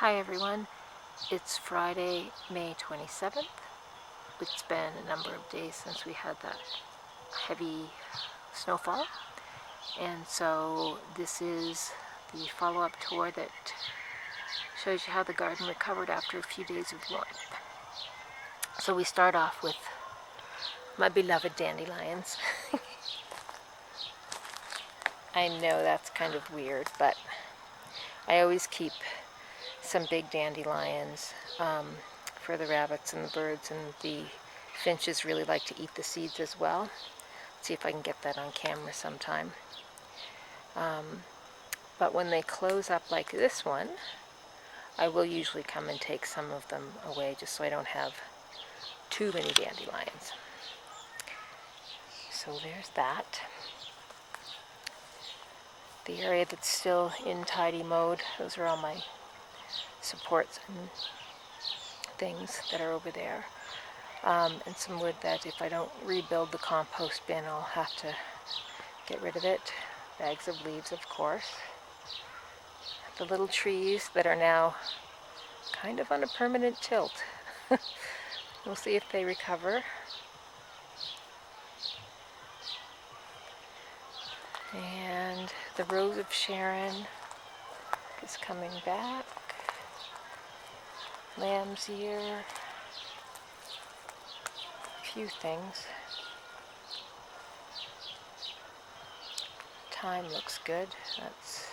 Hi everyone, it's Friday, May 27th. It's been a number of days since we had that heavy snowfall, and so this is the follow-up tour that shows you how the garden recovered after a few days of warmth. So we start off with my beloved dandelions. I know that's kind of weird, but I always keep some big dandelions for the rabbits and the birds, and the finches really like to eat the seeds as well. Let's see if I can get that on camera sometime. But when they close up like this one, I will usually come and take some of them away just so I don't have too many dandelions. So there's that. The area that's still in tidy mode, those are all my supports and things that are over there. And some wood that if I don't rebuild the compost bin, I'll have to get rid of it. Bags of leaves, of course. The little trees that are now kind of on a permanent tilt. We'll see if they recover. And the Rose of Sharon is coming back. Lamb's Ear. A few things. Thyme looks good. That's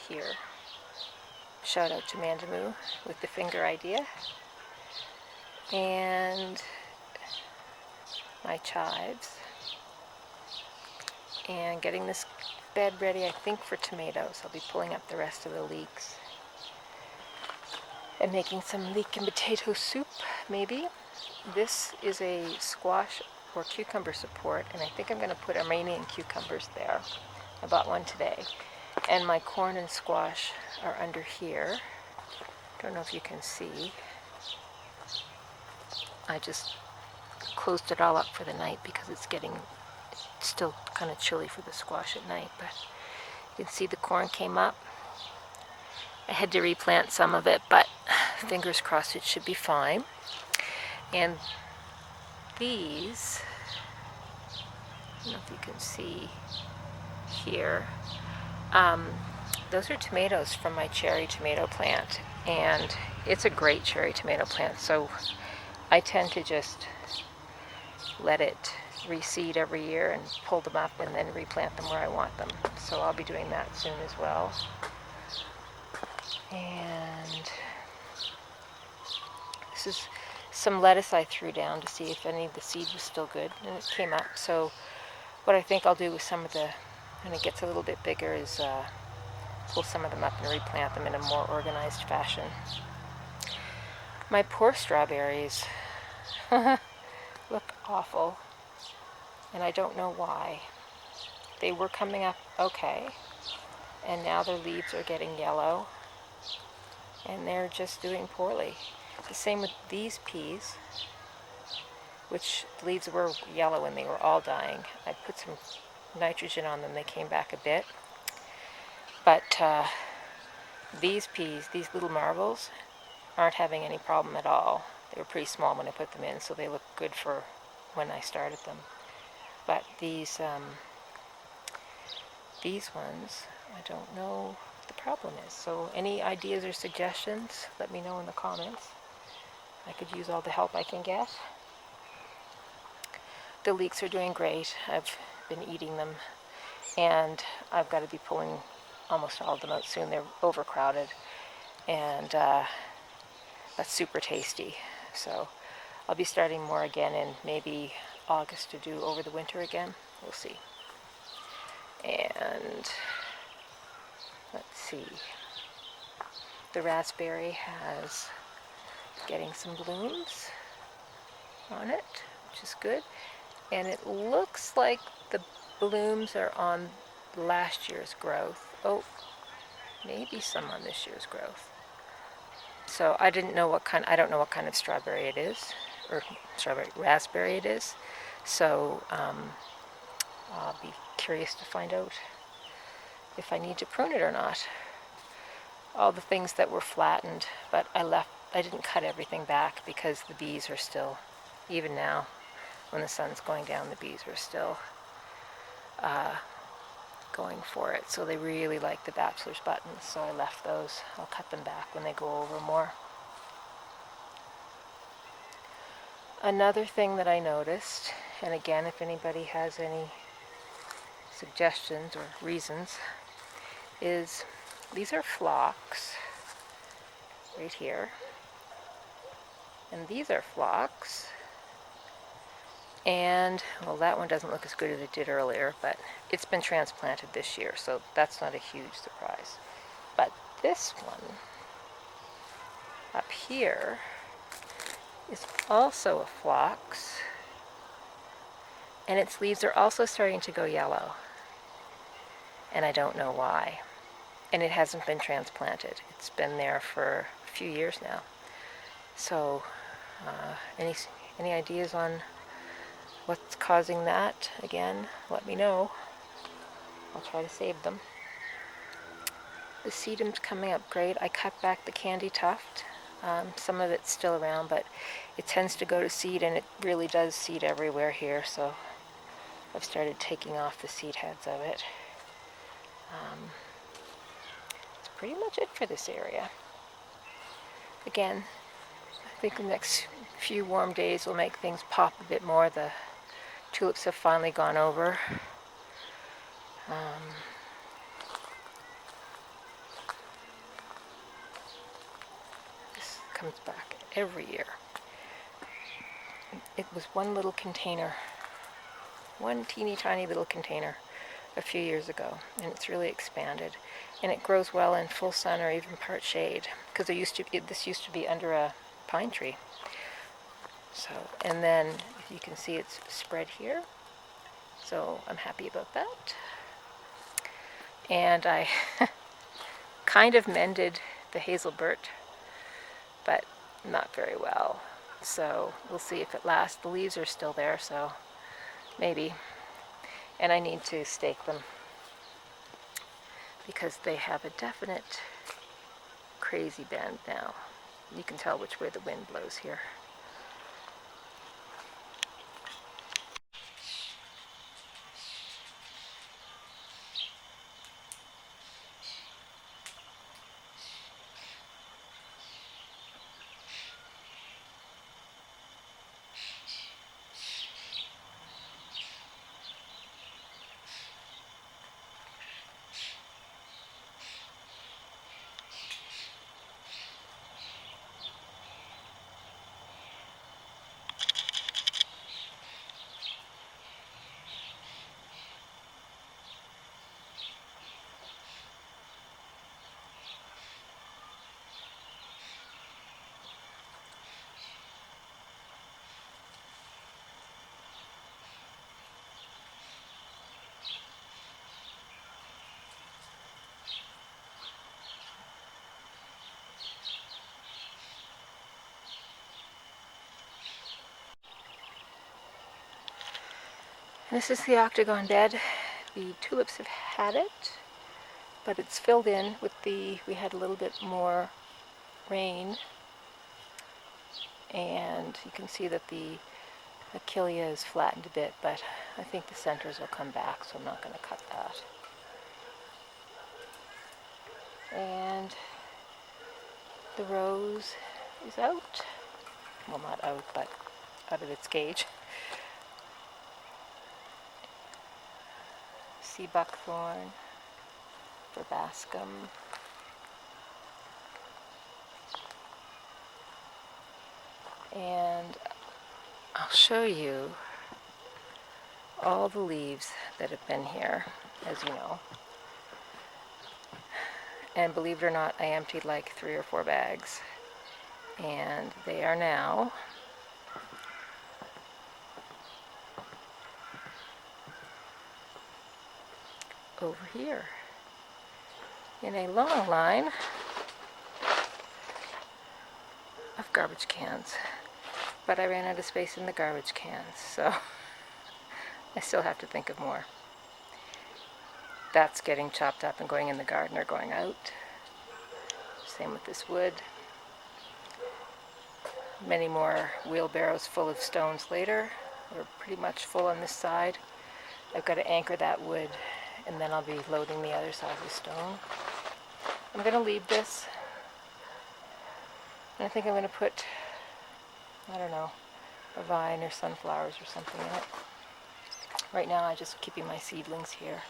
here. Shout out to Mandamu with the finger idea. And my chives. And getting this bed ready, I think, for tomatoes. I'll be pulling up the rest of the leeks. And making some leek and potato soup, maybe. This is a squash or cucumber support, and I think I'm going to put Armenian cucumbers there. I bought one today. And my corn and squash are under here. Don't know if you can see. I just closed it all up for the night because it's still kind of chilly for the squash at night, but you can see the corn came up. I had to replant some of it, but fingers crossed it should be fine. And these, I don't know if you can see here, those are tomatoes from my cherry tomato plant, and it's a great cherry tomato plant, so I tend to just let it reseed every year and pull them up and then replant them where I want them. So I'll be doing that soon as well. And this is some lettuce I threw down to see if any of the seed was still good, and it came up. So what I think I'll do with some of when it gets a little bit bigger, is pull some of them up and replant them in a more organized fashion. My poor strawberries look awful, and I don't know why. They were coming up okay, and now their leaves are getting yellow, and they're just doing poorly. The same with these peas, which the leaves were yellow and they were all dying. I put some nitrogen on them, they came back a bit. But these peas, these little marbles, aren't having any problem at all. They were pretty small when I put them in, so they look good for when I started them. But these ones, I don't know what the problem is. So any ideas or suggestions, let me know in the comments. I could use all the help I can get. The leeks are doing great. I've been eating them, and I've got to be pulling almost all of them out soon. They're overcrowded, and that's super tasty. So I'll be starting more again in maybe August to do over the winter again. We'll see. And let's see. The raspberry has getting some blooms on it, which is good. And it looks like the blooms are on last year's growth. Oh, maybe some on this year's growth. So I don't know what kind of strawberry it is, or raspberry it is. So I'll be curious to find out if I need to prune it or not. all the things that were flattened, but I didn't cut everything back because the bees are still, even now, when the sun's going down, the bees are still going for it. So they really like the bachelor's buttons, so I left those. I'll cut them back when they go over more. Another thing that I noticed, and again, if anybody has any suggestions or reasons, is these are phlox right here, and these are phlox, and well, that one doesn't look as good as it did earlier, but it's been transplanted this year, so that's not a huge surprise. But this one up here is also a phlox, and its leaves are also starting to go yellow, and I don't know why. And it hasn't been transplanted. It's been there for a few years now. So any ideas on what's causing that? Again, let me know. I'll try to save them. The sedum's coming up great. I cut back the candy tuft. Some of it's still around, but it tends to go to seed, and it really does seed everywhere here, so I've started taking off the seed heads of it. That's pretty much it for this area. Again, I think the next few warm days will make things pop a bit more. The tulips have finally gone over. This comes back every year. It was one little container, one teeny tiny little container a few years ago, and it's really expanded, and it grows well in full sun or even part shade, because this used to be under a pine tree. So, and then you can see it's spread here, so I'm happy about that. And I kind of mended the hazelburt, but not very well. So we'll see if it lasts. The leaves are still there, so maybe. And I need to stake them because they have a definite crazy bend now. You can tell which way the wind blows here. This is the Octagon Bed. The tulips have had it, but it's filled in with we had a little bit more rain, and you can see that the achillea is flattened a bit, but I think the centers will come back, so I'm not going to cut that. And the rose is out. Well, not out, but out of its cage. Sea buckthorn, verbascum, and I'll show you all the leaves that have been here, as you know. And believe it or not, I emptied like 3 or 4 bags, and they are now over here in a long line of garbage cans. But I ran out of space in the garbage cans, so I still have to think of more. That's getting chopped up and going in the garden or going out. Same with this wood. Many more wheelbarrows full of stones later. We're pretty much full on this side. I've got to anchor that wood, and then I'll be loading the other side with stone. I'm going to leave this. And I think I'm going to put, I don't know, a vine or sunflowers or something in it. Right now I'm just keeping my seedlings here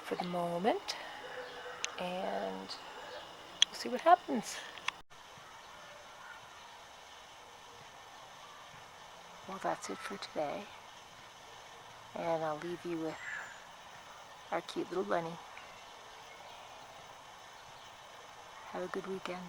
for the moment, and we'll see what happens. Well, that's it for today, and I'll leave you with our cute little bunny. Have a good weekend.